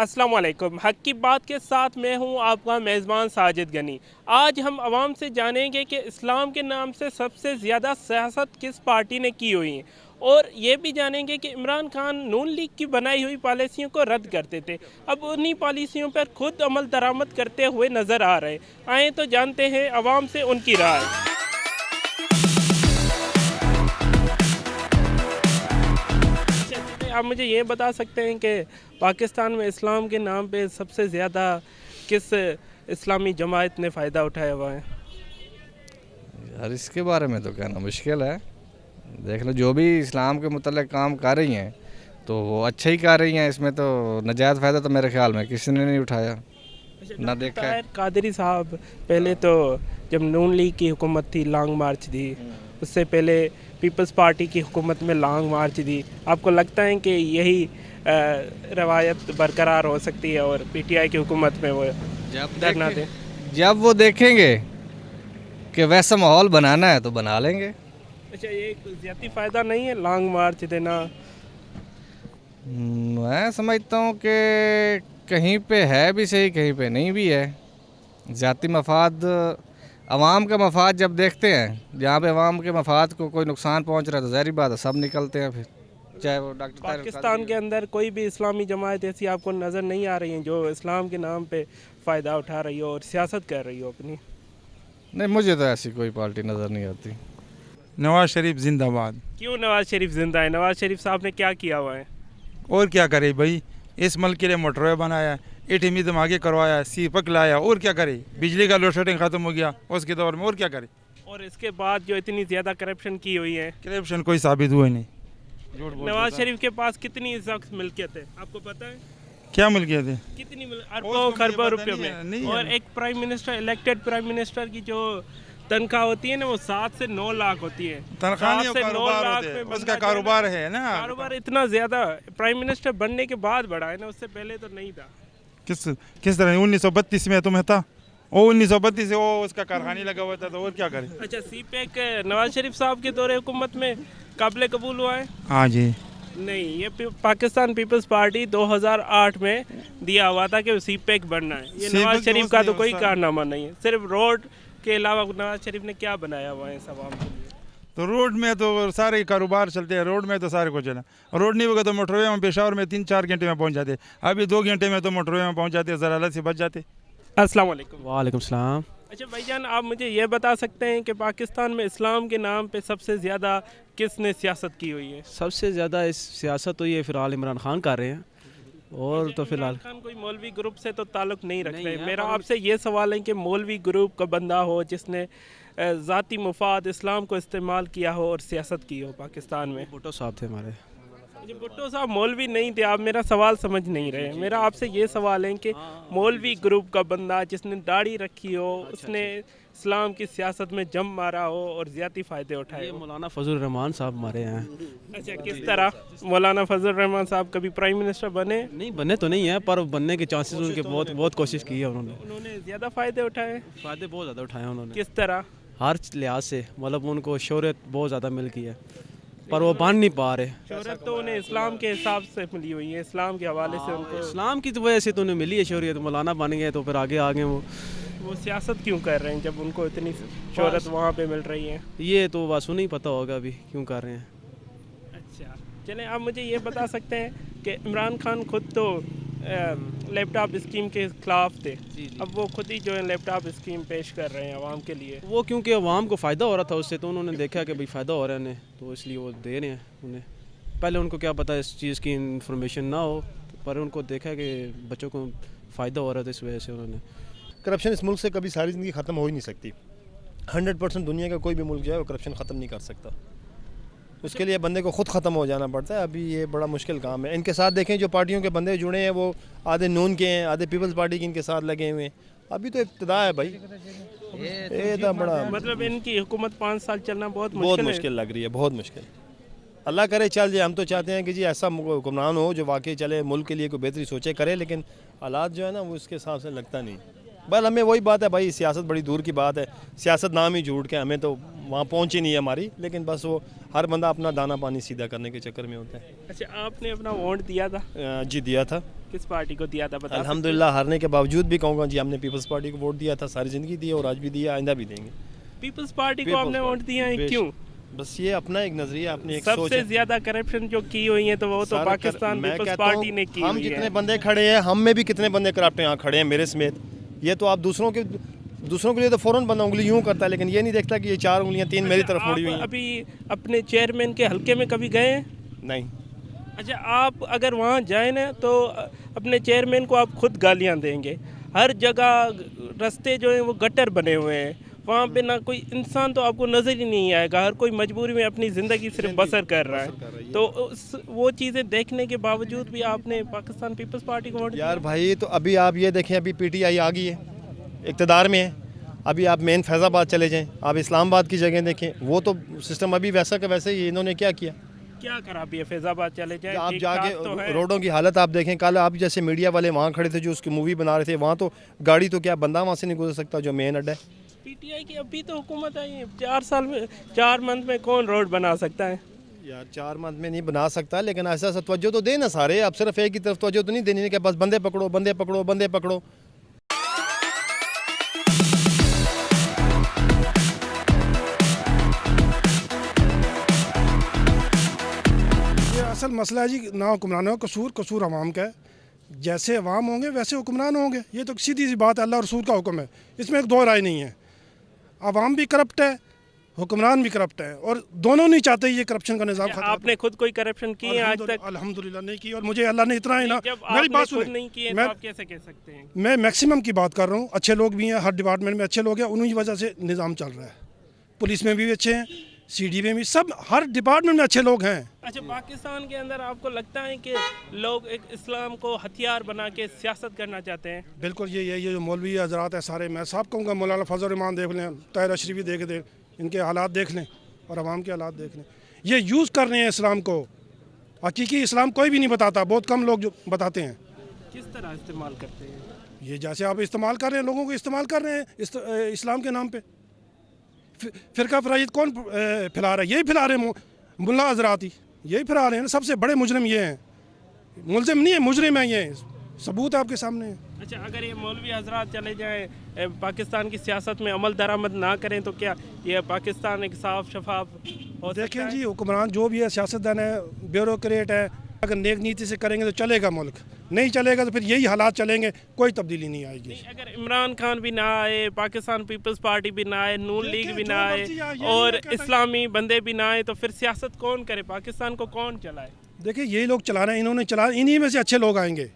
अस्सलाम वालेकुम। हक की बात के साथ मैं हूं आपका मेज़बान साजिद गनी। आज हम आवाम से जानेंगे कि इस्लाम के नाम से सबसे ज़्यादा सियासत किस पार्टी ने की हुई है, और ये भी जानेंगे कि इमरान खान नून लीग की बनाई हुई पॉलिसियों को रद्द करते थे, अब उन्हीं पॉलिसियों पर खुद अमल दरामद करते हुए नज़र आ रहे। आए तो जानते हैं आवाम से उनकी राय। आप मुझे ये बता सकते हैं कि पाकिस्तान में इस्लाम के नाम पे सबसे ज़्यादा किस इस्लामी जमात ने फ़ायदा उठाया हुआ है? यार इसके बारे में तो कहना मुश्किल है। देख लो, जो भी इस्लाम के मुतल्लिक़ काम कर रही हैं तो वो अच्छा ही कर रही हैं। इसमें तो नजायज़ फ़ायदा तो मेरे ख्याल में किसी ने नहीं उठाया, ना देखा है। कादरी साहब पहले तो जब नून लीग की हुकूमत थी लॉन्ग मार्च दी, उससे पहले पीपल्स पार्टी की हुकूमत में लॉन्ग मार्च दी। आपको लगता है कि यही रवायत बरकरार हो सकती है और पीटीआई की हुकूमत में वो धरना दें? जब वो देखेंगे कि वैसा माहौल बनाना है तो बना लेंगे। अच्छा, ये ज़्यादा फ़ायदा नहीं है लॉन्ग मार्च देना? मैं समझता हूँ कि कहीं पे है भी सही, कहीं पे नहीं भी है। ज़ाती मफाद, अवाम का मफाद जब देखते हैं, जहाँ पे अवाम के मफाद को कोई नुकसान पहुँच रहा है तो ज़ाहिर बात है सब निकलते हैं फिर, चाहे वो डॉक्टर। पाकिस्तान के अंदर कोई भी इस्लामी जमात ऐसी आपको नज़र नहीं आ रही है जो इस्लाम के नाम पे फ़ायदा उठा रही हो और सियासत कर रही हो अपनी? नहीं, मुझे तो ऐसी कोई पार्टी नज़र नहीं आती। नवाज शरीफ जिंदाबाद। क्यों नवाज शरीफ जिंदा है? नवाज शरीफ साहब ने क्या किया हुआ है? और क्या करे भाई, इस मुल्क के लिए मोटरवे बनाया, एटीएम दम आगे करवाया, सीपक लाया, और क्या करे? बिजली का लोड शेडिंग ख़त्म हो गया उसके दौर में, और क्या करे? और इसके बाद जो इतनी ज़्यादा करप्शन की हुई है, करप्शन कोई साबित हुआ नहीं। नवाज शरीफ के पास कितनी इस वक्त मिल्कियत है आपको पता है? क्या मिल गए थे? कितनी अरबों खरबों रुपयों में। और एक prime minister, elected prime minister की जो तनख्वाह होती है ना, वो 7 से 9 लाख होती है। तनख्वाह नहीं, कारोबार होते हैं, उसका कारोबार है ना। कारोबार इतना ज़्यादा प्राइम मिनिस्टर बनने के बाद बढ़ा है ना, उससे पहले तो नहीं था। किस तरह 1932 में तुम्हें था? वो 1932 से वो उसका कारखाने लगा हुआ था, तो और क्या करे? अच्छा, सीपैक नवाज शरीफ साहब के दौरे हुकूमत में काबिल कबूल हुआ है? हाँ जी। नहीं, ये पाकिस्तान पीपल्स पार्टी 2008 में दिया हुआ था कि सीपैक बनना है। ये नवाज शरीफ का तो कोई कारनामा नहीं है। सिर्फ रोड के अलावा नवाज शरीफ ने क्या बनाया हुआ है सब आम के लिए? तो रोड में तो सारे कारोबार चलते हैं, रोड में तो सारे को चला। रोड नहीं होगा तो मोटरवे में पेशावर में 3-4 घंटे में पहुंच जाते, अभी 2 घंटे में तो मोटरवे में पहुंच जाते, ज़लालत से बच जाते। अस्सलाम वालेकुम। वालेकुम सलाम। अच्छा भाईजान, आप मुझे ये बता सकते हैं कि पाकिस्तान में इस्लाम के नाम पे सबसे ज़्यादा किसने सियासत की हुई है? सबसे ज़्यादा इस सियासत तो ये फ़िलहाल इमरान खान कर रहे हैं, और तो फ़िलहाल इमरान खान कोई मौलवी ग्रुप से तो ताल्लुक़ नहीं रखते। मेरा आपसे ये सवाल है कि मौलवी ग्रुप का बंदा हो जिसने ज़ाती मुफाद इस्लाम को इस्तेमाल किया हो और सियासत की हो पाकिस्तान में। भुट्टो साहब थे हमारे। जी, भुट्टो साहब मौलवी नहीं थे। आप मेरा सवाल समझ नहीं रहे। मेरा आपसे ये सवाल है कि मौलवी ग्रुप का बंदा जिसने दाढ़ी रखी हो, उसने इस्लाम की सियासत में जम मारा हो और ज़्यादा फ़ायदे उठाए ये हो। मौलाना फजल रहमान साहब हमारे हैं। अच्छा, किस तरह? मौलाना फजल रहमान साहब कभी प्राइम मिनिस्टर बने? नहीं बने तो नहीं है, पर बनने के चांसेस उनके बहुत कोशिश की है उन्होंने। उन्होंने ज़्यादा फ़ायदे उठाए? फ़ायदे बहुत ज़्यादा उठाए हैं उन्होंने। किस तरह? हर लिहाज से, मतलब उनको शोहरत बहुत ज़्यादा मिल गई है, पर वो बन नहीं पा रहे। शोहरत तो उन्हें इस्लाम के हिसाब से मिली हुई है, इस्लाम के हवाले से उनको। इस्लाम की तो वजह से तो उन्हें मिली है शोहरत, मौलाना बन गए तो फिर आगे आगे वो सियासत क्यों कर रहे हैं जब उनको इतनी शोहरत वहाँ पे मिल रही है? ये तो बस उन्हें पता होगा अभी क्यों कर रहे हैं। अच्छा, चलें, आप मुझे ये बता सकते हैं कि इमरान खान खुद तो लैपटॉप स्कीम के ख़िलाफ़ थे। अब वो खुद ही जो है लैपटॉप स्कीम पेश कर रहे हैं आवाम के लिए। वो क्योंकि अवाम को फ़ायदा हो रहा था उससे, तो उन्होंने देखा कि भाई फ़ायदा हो रहा है उन्हें, तो इसलिए वो दे रहे हैं उन्हें। पहले उनको क्या पता इस चीज़ की इन्फॉर्मेशन ना हो, पर उनको देखा कि बच्चों को फ़ायदा हो रहा था, इस वजह से उन्होंने। करप्शन इस मुल्क से कभी सारी ज़िंदगी ख़त्म हो ही नहीं सकती। 100% दुनिया का कोई भी मुल्क जो है वो करप्शन ख़त्म नहीं कर सकता। उसके लिए बंदे को ख़ुद ख़त्म हो जाना पड़ता है। अभी ये बड़ा मुश्किल काम है। इनके साथ देखें जो पार्टियों के बंदे जुड़े हैं वो आधे नून के हैं, आधे पीपल्स पार्टी के इनके साथ लगे हुए हैं। अभी तो इब्तिदा है भाई, ये तो बड़ा मतलब इनकी हुकूमत 5 साल चलना बहुत मुश्किल लग रही है, बहुत मुश्किल। अल्लाह करे चल जाए। हम तो चाहते हैं कि जी ऐसा हुक्मरान हो जो वाकई चले, मुल्क के लिए कोई बेहतरी सोचे करे, लेकिन हालात जो है ना वो उसके हिसाब से लगता नहीं। बस हमें वही बात है भाई, सियासत बड़ी दूर की बात है। सियासत नाम ही झूठ के, हमें तो वहाँ पहुँच ही नहीं है हमारी, लेकिन बस वो हर बंदा अपना दाना पानी सीधा करने के चक्कर में होता है। अच्छा, आपने अपना वोट दिया था? जी दिया था। किस पार्टी को दिया था बता सकते हैं? अल्हम्दुलिल्लाह हारने के बावजूद भी कहूँगा जी हमने पीपल्स पार्टी को वोट दिया था, सारी ज़िंदगी दिया और आज भी दिया, आइंदा भी देंगे। पीपल्स पार्टी को People's आपने वोट Party, दिया है, बेशक। क्यों? बस ये अपना एक नज़रिया, अपनी एक सोच सबसे है। ज्यादा करप्शन जो की हुई है तो वो तो सारा पाकिस्तान मैं पीपल्स कहता हूँ, पार्टी ने की हम हुई जितने है। बंदे खड़े हैं, हम में भी कितने बंदे करप्ट यहाँ खड़े हैं मेरे समेत। ये तो आप दूसरों के लिए तो फ़ौरन बंदा उंगली यूँ करता है, लेकिन ये नहीं देखता कि ये 4 उंगलियाँ 3 मेरी तरफ मुड़ी हुई आप हैं। अभी अपने चेयरमैन के हलके में कभी गए हैं? नहीं, अच्छा, आप अगर वहाँ जाए ना तो अपने चेयरमैन को आप खुद गालियाँ देंगे। हर जगह रास्ते जो हैं वो गटर बने हुए हैं, वहाँ पे ना कोई इंसान तो आपको नज़र ही नहीं आएगा। हर कोई मजबूरी में अपनी ज़िंदगी सिर्फ बसर कर रहा है। तो वो चीज़ें देखने के बावजूद भी आपने पाकिस्तान पीपल्स पार्टी को वोट दिया। यार भाई तो अभी आप ये देखें, अभी PTI आ गई है, इक़्तिदार में है। अभी आप मेन फैज़ाबाद चले जाएं, आप इस्लामाबाद की जगह देखें, वो तो सिस्टम अभी वैसा का वैसे ही। इन्होंने क्या किया, क्या करा अभी फैज़ाबाद चले जाए, आप ठीक जाके ठाक तो है। रोडों की हालत आप देखें। कल आप जैसे मीडिया वाले वहाँ खड़े थे जो उसकी मूवी बना रहे थे, वहाँ तो गाड़ी तो क्या बंदा वहाँ से नहीं गुजर सकता जो मेन अड्डा है। पीटीआई की अभी तो हुकूमत आई है, 4 साल में 4 मंथ में कौन रोड बना सकता है? यार 4 मंथ में नहीं बना सकता, लेकिन ऐसा तवज्जो तो दे ना सारे। अब सिर्फ एक ही तरफ तवज्जो तो नहीं देनी है कि बस बंदे पकड़ो बंदे पकड़ो बंदे पकड़ो। ये असल मसला है जी, ना हुक्मरानों का कसूर अवाम का है। जैसे अवाम होंगे वैसे हुक्मरान होंगे, ये तो सीधी सी बात है, अल्लाह और रसूल का हुक्म है, इसमें एक दो राय नहीं है। अवाम भी करप्ट है, हुक्मरान भी करप्ट है, और दोनों नहीं चाहते ये करप्शन का निज़ाम खत्म। आपने खुद कोई करप्शन की है आज तक? अल्हम्दुलिल्लाह नहीं की, और मुझे अल्लाह ने इतना ही ना, जब मेरी आपने बात खुद सुने, नहीं की है मैं तो आप कैसे कह सकते हैं? मैं मैक्सिमम की बात कर रहा हूँ। अच्छे लोग भी हैं, हर डिपार्टमेंट में अच्छे लोग हैं, उन्हीं की वजह से निज़ाम चल रहा है। पुलिस में भी अच्छे हैं, CD में भी, सब हर डिपार्टमेंट में अच्छे लोग हैं। अच्छा, पाकिस्तान के अंदर आपको लगता है कि लोग एक इस्लाम को हथियार बना के सियासत करना चाहते हैं? बिल्कुल, ये जो मौलवी हजरात है सारे, मैं साहब कहूँगा मौलाना फजल रहमान देख लें, ताहिर अशरफी देख लें, इनके हालात देख लें और आवाम के हालात देख लें। ये यूज़ कर रहे हैं इस्लाम को। हकीकी इस्लाम कोई भी नहीं बताता, बहुत कम लोग जो बताते हैं। किस तरह इस्तेमाल करते हैं? ये जैसे आप इस्तेमाल कर रहे हैं, लोगों को इस्तेमाल कर रहे हैं इस्लाम के नाम पे। फ़िरका फ़राइयत कौन फैला रहा है? यही फैला रहे हैं मुल्ला हजरात ही, यही फैला रहे हैं। सबसे बड़े मुजरिम ये हैं, मुलजिम नहीं है, मुजरिम है ये, सबूत आपके सामने है। अच्छा, अगर ये मौलवी हजरात चले जाएं, पाकिस्तान की सियासत में अमल दरामद ना करें तो क्या ये पाकिस्तान एक साफ शफाफ हो सकता देखें है? जी, हुक्मरान जो भी है, सियासतदान है, ब्यूरोक्रेट है, अगर नेक नीति से करेंगे तो चलेगा मुल्क, नहीं चलेगा तो फिर यही हालात चलेंगे, कोई तब्दीली नहीं आएगी। अगर इमरान खान भी ना आए, पाकिस्तान पीपल्स पार्टी भी ना आए, नून लीग भी जो ना आए मर्जी आए, यही और मैं कहता हूं। इस्लामी बंदे भी ना आए तो फिर सियासत कौन करे? पाकिस्तान को कौन चलाए? देखिए यही लोग चला रहे हैं, इन्होंने चला, इन्हीं में से अच्छे लोग आएंगे।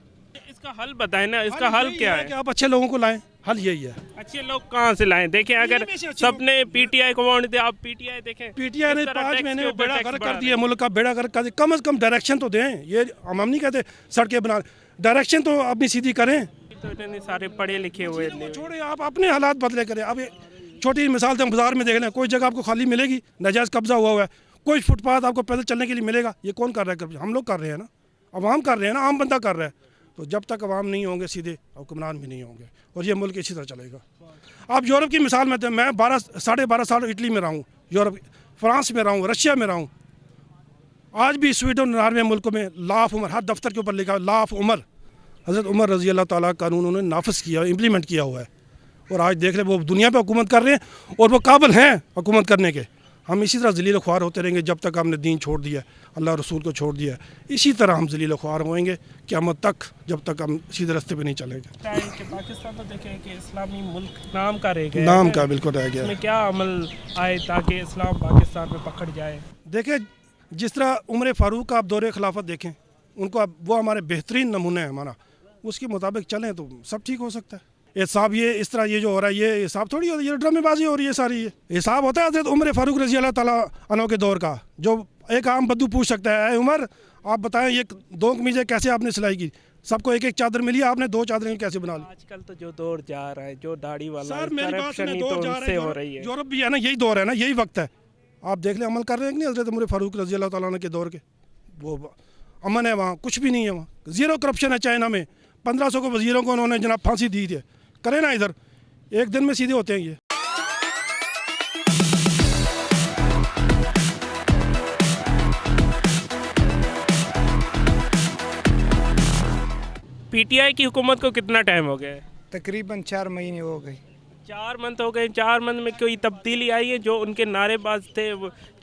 इसका हल बताएं ना, इसका हल यही क्या है? कि आप अच्छे लोगों को लाएं, हल यही है। अच्छे लोग कहाँ से लाएं? देखें, अगर में से अच्छे सबने पीटीआई को वोट दिया, आप पीटीआई देखें, PTI ने किस तरह 5 टैक्स महीने के में ऊपर बेड़ा टैक्स गर्क बढ़ा कर रहे दिया, मुल्क का बेड़ा गर्क कर दिया। कम से कम डायरेक्शन तो दें, ये हम नहीं कहते सड़कें बना, डायरेक्शन तो अपनी सीधी करें। तो इतने सारे पढ़े लिखे हुए वो छोड़े, आप अपने हालात बदले करें। अब ये छोटी मिसाल से हम बाजार में देख लें, कोई जगह आपको खाली मिलेगी, नाजायज़ कब्जा हुआ है, कोई फुटपाथ आपको पैदल चलने के लिए मिलेगा? ये कौन कर रहा है कब्जा? हम लोग कर रहे हैं ना, अवाम कर रहे हैं ना, आम बंदा कर रहा है। तो जब तक अवाम नहीं होंगे सीधे, हुक्मरान भी नहीं होंगे, और ये मुल्क इसी तरह चलेगा। आप यूरोप की मिसाल में, मैं 12 साल इटली में रहा हूँ, यूरोप फ्रांस में रहा हूँ, रशिया में रहा हूँ। आज भी स्वीडन, नॉर्वे मुल्कों में लॉ ऑफ उमर, हर दफ्तर के ऊपर लिखा लॉ ऑफ उमर, हज़रत उमर रज़ी अल्लाह ताला कानून उन्होंने नाफिज किया, इम्प्लीमेंट किया हुआ है। और आज देख रहे वो दुनिया पे हुकूमत कर रहे हैं और वो काबिल हैं हुकूमत करने के। हम इसी तरह ज़लील ख्वार होते रहेंगे जब तक हमने दीन छोड़ दिया, अल्लाह रसूल को छोड़ दिया। इसी तरह हम ज़लील ख्वार होएंगे क़यामत तक, जब तक हम सीधे रास्ते पे नहीं चलेंगे। कि पाकिस्तान तो देखें कि इस्लामी मुल्क नाम का रह गया नाम है। का बिल्कुल रह गया है। इसमें क्या अमल आए ताकि इस्लाम पाकिस्तान में पकड़ जाए? देखें, जिस तरह उमर फ़ारूक का आप दौरे खिलाफत देखें, उनको वो हमारे बेहतरीन नमूने हैं हमारा, उसके मुताबिक चलें तो सब ठीक हो सकता है। हिसाब ये इस तरह ये जो हो रहा है, ये हिसाब थोड़ी हो रही है, ये ड्रामेबाजी हो रही है सारी। ये हिसाब होता है हज़रत उमर फ़ारूक रज़ी अल्लाह ताला अन्हु के दौर का, जो एक आम बद्दू पूछ सकता है, ऐ उमर आप बताएं ये 2 कमीज़ें कैसे आपने सिलाई की? सबको एक एक चादर मिली, आपने 2 चादरें कैसे बना ली? आजकल तो जो दौर जा रहा है, जो दाढ़ी वाला सर मेरी बात करप्शन सुने, ही दौर तो जा रहा उनसे है, हो रही है। यूरोप भी है ना, यही दौर है ना, यही वक्त है। आप देख लें अमल कर रहे हैं कि नहीं हज़रत उमर फ़ारूक रज़ी अल्लाह ताला अन्हु के दौर के? वो अमन है वहाँ, कुछ भी नहीं है वहाँ, ज़ीरो करप्शन है। चाइना में 1500 को वज़ीरों को उन्होंने जनाब फांसी दी थी। करें ना इधर, एक दिन में सीधे होते हैं ये। PTI की हुकूमत को कितना टाइम हो गया है? तकरीबन 4 महीने हो गए। 4 मंथ हो गए। 4 मंथ में कोई तब्दीली आई है? जो उनके नारेबाज थे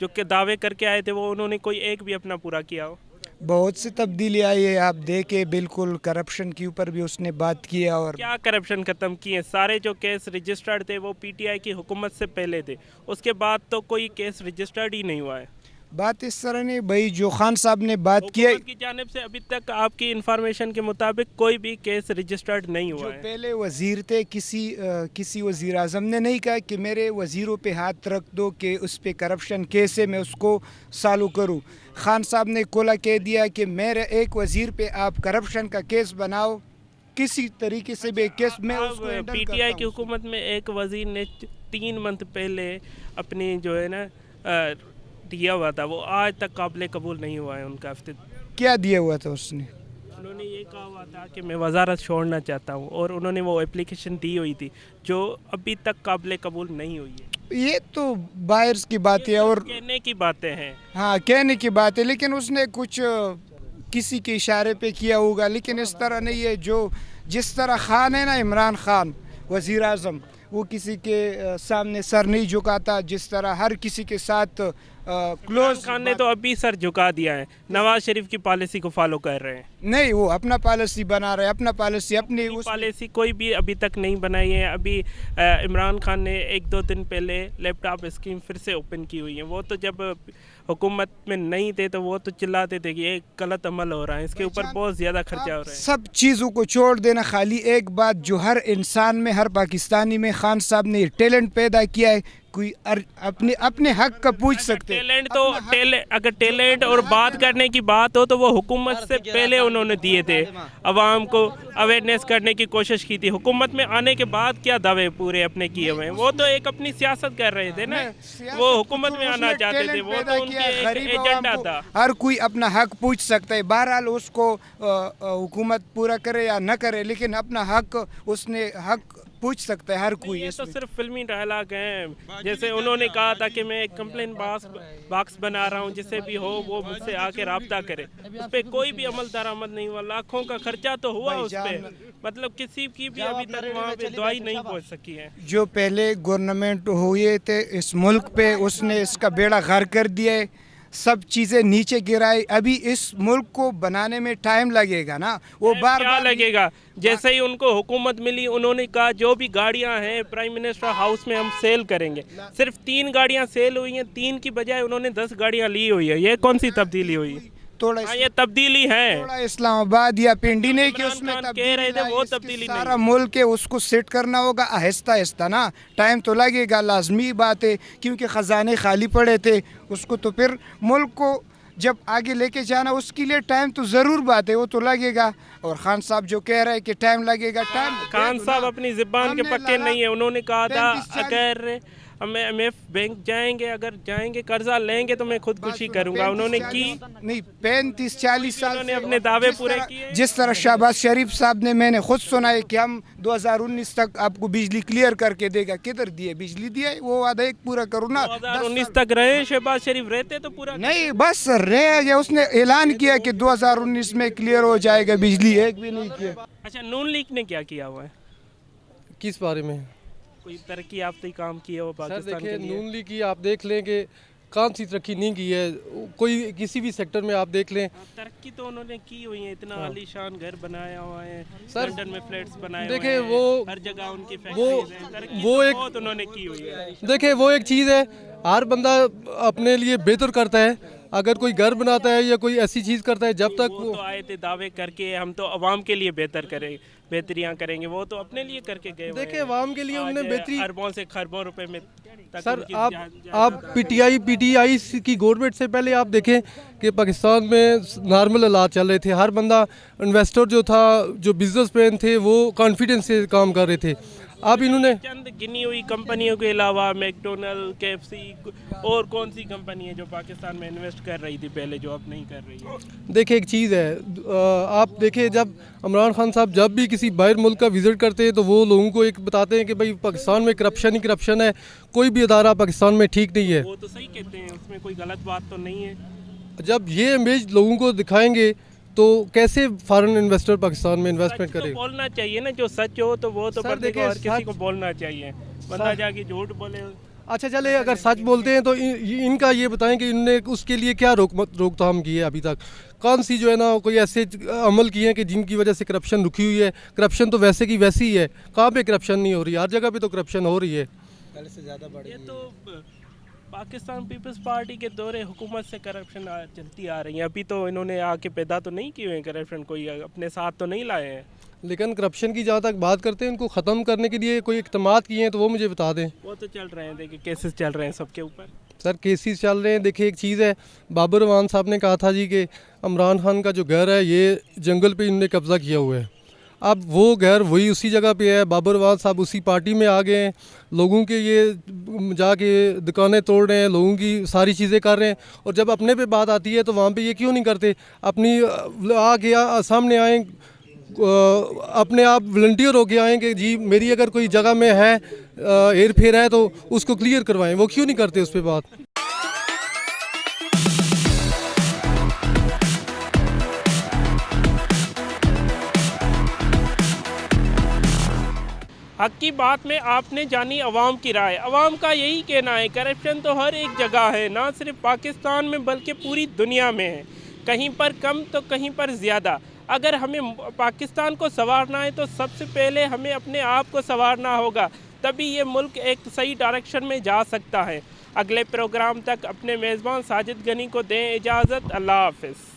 जो के दावे करके आए थे वो उन्होंने कोई एक भी अपना पूरा किया हो? बहुत सी तब्दीली आई है, आप देखे बिल्कुल करप्शन के ऊपर भी उसने बात किया। और क्या करप्शन ख़त्म किए? सारे जो केस रजिस्टर्ड थे वो PTI की हुकूमत से पहले थे, उसके बाद तो कोई केस रजिस्टर्ड ही नहीं हुआ है। बात इस तरह नहीं भाई, जो खान साहब ने बात किया, हुकूमत की जानिब से अभी तक आपकी इंफॉर्मेशन के मुताबिक कोई भी केस रजिस्टर्ड नहीं हुआ जो है। पहले वजीर थे, किसी वजीर आज़म ने नहीं कहा कि मेरे वजीरों पे हाथ रख दो कि उस पे करप्शन केस है, मैं उसको चालू करूं। खान साहब ने कोला कह दिया कि मेरे एक वजीर पे आप करप्शन का केस बनाओ, किसी तरीके से भी केस मैं उसको हैंडल PTI करता की हूं। हुकूमत में एक वजीर ने 3 मंथ पहले अपनी जो है ना दिया हुआ था, वो आज तक काबिल कबूल नहीं हुआ है उनका। क्या दिया हुआ था उसने? उन्होंने ये कहा हुआ था कि मैं वजारत छोड़ना चाहता हूँ, और उन्होंने वो एप्लीकेशन दी हुई थी जो अभी तक काबिल कबूल नहीं हुई है। ये तो बाहर्स की बात है और कहने की बातें हैं। हाँ, कहने की बात है, लेकिन उसने कुछ किसी के इशारे पे किया होगा, लेकिन इस तरह नहीं है। जो जिस तरह खान है ना, इमरान खान वज़ीर आज़म, वो किसी के सामने सर नहीं झुकाता, जिस तरह हर किसी के साथ क्लोज। खान ने तो अभी सर झुका दिया है, नवाज शरीफ की पॉलिसी को फॉलो कर रहे हैं। नहीं, वो अपना पॉलिसी बना रहे, अपना पॉलिसी अपनी उस पॉलिसी कोई भी अभी तक नहीं बनाई है। अभी इमरान खान ने 1-2 दिन पहले लैपटॉप स्कीम फिर से ओपन की हुई है। वो तो जब हुकूमत में नहीं थे तो वो तो चिल्लाते थे कि ये गलत अमल हो रहा है, इसके ऊपर बहुत ज़्यादा खर्चा हो रहा है। सब चीज़ों को छोड़ देना, खाली एक बात जो हर इंसान में, हर पाकिस्तानी में खान साहब ने टैलेंट पैदा किया है। कोई अपने हक का पूछ सकते हैं। टैलेंट तो अगर टैलेंट और बात करने की बात हो तो वो हुकूमत से पहले उन्होंने दिए थे, अवाम को अवेयरनेस करने की कोशिश की थी। हुकूमत में आने के बाद क्या दावे पूरे अपने किए हुए हैं? वो तो एक अपनी सियासत कर रहे थे ना, वो हुकूमत में आना चाहते थे, वो तो उनके एक एजेंडा था। हर कोई अपना हक पूछ सकता है, बहरहाल उसको हुकूमत पूरा करे या न करे, लेकिन अपना हक उसने हक पूछ सकता है हर कोई। ये तो सिर्फ फिल्मी डायलॉग हैं। जैसे उन्होंने कहा था कि मैं एक कंप्लेन बॉक्स बना रहा हूँ, जिसे भी हो वो मुझसे आके राब्ता करे। उस पर कोई भी अमल दरामद नहीं हुआ। लाखों का खर्चा तो हुआ उस पर, मतलब किसी की भी अभी तक वहाँ पे दवाई नहीं पहुँच सकी है। जो पहले गवर्नमेंट हुए थे इस मुल्क पे, उसने इसका बेड़ा गर्क कर दिया है, सब चीज़ें नीचे गिराई। अभी इस मुल्क को बनाने में टाइम लगेगा ना, वो बार क्या लगेगा? जैसे ही उनको हुकूमत मिली उन्होंने कहा जो भी गाड़ियां हैं प्राइम मिनिस्टर हाउस में हम सेल करेंगे। सिर्फ 3 गाड़ियां सेल हुई हैं, 3 की बजाय उन्होंने 10 गाड़ियां ली हुई है। ये कौन सी तब्दीली हुई? थोड़ा ये तब्दीली है। थोड़ा इस्लामाबाद या पिंडी नहीं कि उसमें इमरान खान कह रहे थे वो इसकी तब्दीली सारा मुल्क है, उसको सेट करना होगा आहिस्ता आहिस्ता ना, टाइम तो लगेगा, लाजमी बात है, क्योंकि ख़जाने खाली पड़े थे। उसको तो फिर मुल्क को जब आगे लेके जाना, उसके लिए टाइम तो ज़रूर बात है, वो तो लगेगा। और खान साहब जो कह रहे हैं कि टाइम लगेगा, टाइम खान साहब अपनी ज़बान के पक्के नहीं है। उन्होंने कहा था अगर हम IMF बैंक जाएंगे, अगर जाएंगे कर्जा लेंगे तो मैं खुदकुशी करूंगा। उन्होंने की नहीं, 35-40 साल उन्होंने से अपने दावे पूरे किए। जिस तरह शहबाज शरीफ साहब ने, मैंने खुद सुना है कि हम 2019 तक आपको बिजली क्लियर करके देगा। किधर दिए? बिजली दिया है, वो वादा एक पूरा करो ना। 2019 तक रहे शहबाज शरीफ, रहते तो पूरा नहीं, बस रह गया। उसने ऐलान किया कि 2019 में क्लियर हो जाएगा बिजली, एक भी नहीं किया। अच्छा, नून लीग ने क्या किया हुआ है? किस बारे में? कोई तरक्की याफ्ता काम की है वो सर पाकिस्तान देखिए, के लिए? नून लीग की आप देख लें कि कौन सी तरक्की नहीं की है। कोई किसी भी सेक्टर में आप देख लें, तरक्की तो उन्होंने की हुई है। इतना आलीशान घर बनाया हुआ है, सर, लंदन में फ्लैट्स बनाए देखिए हुए हैं, वो- हर जगह उनकी वो फैक्ट्रीज हैं। तरक्की वो तो एक- बहुत उन्होंने की हुई है। देखिए वो एक चीज़ है, हर बंदा अपने लिए बेहतर करता है। अगर कोई घर बनाता है या कोई ऐसी चीज़ करता है, जब तक वो तो आए थे दावे करके हम तो अवाम के लिए बेहतरियां करेंगे, वो तो अपने लिए करके गए हुए देखिए हैं। अवाम के लिए आज उन्होंने बेहतरी। अरबों से खरबों रुपए में तक सर उनकी आप PTI की गवर्नमेंट से पहले आप देखें कि पाकिस्तान में नॉर्मल हालात चल रहे थे। हर बंदा, इन्वेस्टर जो था, जो बिजनेसमैन थे, वो कॉन्फिडेंस से काम कर रहे थे। अब इन्होंने चंद गिनी हुई कंपनियों के अलावा मैकडोनल्ड, KFC और कौन सी कंपनी है जो पाकिस्तान में इन्वेस्ट कर रही थी पहले, जो अब नहीं कर रही है? देखिए एक चीज़ है, आप देखिए जब इमरान खान साहब जब भी किसी बाहर मुल्क का विज़िट करते हैं तो वो लोगों को एक बताते हैं कि भाई पाकिस्तान में करप्शन ही करप्शन है, कोई भी अदारा पाकिस्तान में ठीक नहीं है। वो तो सही कहते हैं, उसमें कोई गलत बात तो नहीं है। जब ये इमेज लोगों को दिखाएंगे تو کیسے فارن انویسٹر پاکستان میں انویسٹمنٹ سچ تو کرے؟ بولنا چاہیے نا، جو سچ ہو تو وہ تو سر بندے کو دیکھیں، اور کسی سچ- کو بولنا چاہیے، بندہ جا کے جھوٹ بولے۔ اچھا چلے، اگر سچ بولتے ہیں تو ان کا یہ بتائیں کہ ان نے اس کے لیے کیا روک تھام کی ہے ابھی تک؟ کون سی جو ہے نا کوئی ایسے عمل کیے ہیں کہ جن کی وجہ سے کرپشن رکی ہوئی ہے؟ کرپشن تو ویسے کی ویسی ہی ہے، کہاں پہ کرپشن نہیں ہو رہی؟ ہر جگہ پہ تو کرپشن ہو رہی ہے۔ یہ تو پاکستان پیپلز پارٹی کے دور حکومت سے کرپشن چلتی آ رہی ہے، ابھی تو انہوں نے آ کے پیدا تو نہیں کیے ہوئے کرپشن، کوئی اپنے ساتھ تو نہیں لائے ہیں۔ لیکن کرپشن کی جہاں تک بات کرتے ہیں، ان کو ختم کرنے کے لیے کوئی اقدامات کیے ہیں تو وہ مجھے بتا دیں۔ وہ تو چل رہے ہیں، دیکھیں کیسز چل رہے ہیں سب کے اوپر۔ سر کیسز چل رہے ہیں، دیکھیں ایک چیز ہے، بابر اعوان صاحب نے کہا تھا جی کہ عمران خان کا جو گھر ہے یہ جنگل پہ انہوں نے قبضہ کیا ہوا ہے، اب وہ گھر وہی اسی جگہ پہ ہے، بابر اعوان صاحب اسی پارٹی میں آ گئے ہیں، لوگوں کے یہ جا کے دکانیں توڑ رہے ہیں، لوگوں کی ساری چیزیں کر رہے ہیں، اور جب اپنے پہ بات آتی ہے تو وہاں پہ یہ کیوں نہیں کرتے؟ اپنی آ کے سامنے آئیں، اپنے آپ والنٹیئر ہو کے آئیں کہ جی میری اگر کوئی جگہ میں ہے ہیر پھیر ہے تو اس کو کلیئر کروائیں، وہ کیوں نہیں کرتے اس پہ بات؟ حق کی بات میں آپ نے جانی عوام کی رائے۔ عوام کا یہی کہنا ہے کرپشن تو ہر ایک جگہ ہے، نہ صرف پاکستان میں بلکہ پوری دنیا میں ہے، کہیں پر کم تو کہیں پر زیادہ۔ اگر ہمیں پاکستان کو سنوارنا ہے تو سب سے پہلے ہمیں اپنے آپ کو سنوارنا ہوگا، تبھی یہ ملک ایک صحیح ڈائریکشن میں جا سکتا ہے۔ اگلے پروگرام تک اپنے میزبان ساجد غنی کو دیں اجازت، اللہ حافظ۔